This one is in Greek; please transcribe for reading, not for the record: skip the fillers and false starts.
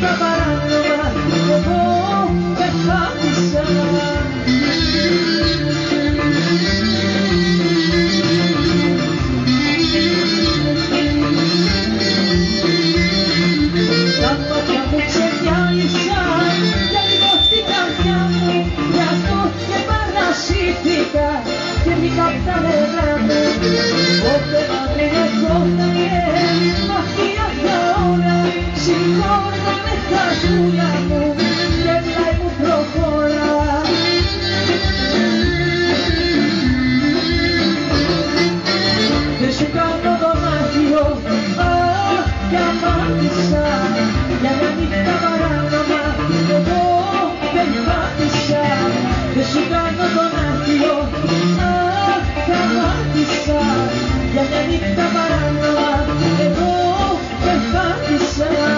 νύχτα παράνομα εγώ πεθάνησα. Τα μάτια μου ξεδιάλυσαν για λίγο στην καρδιά μου, γι' αυτό και παρασύρθηκα και βγήκα απ' τα νερά μου. Πότε να μην έχω μαχία για όλα, συγχώρα με τα ζούλια μου και πλάι μου προχώρα. Δεν σου κάνω δωμάτιο, κι αμάτισα για μια νύχτα παράνομα εγώ πεθάνησα. Δεν σου κάνω δωμάτιο, κι αμάτισα για μια νύχτα παράνομα εγώ πεθάνησα.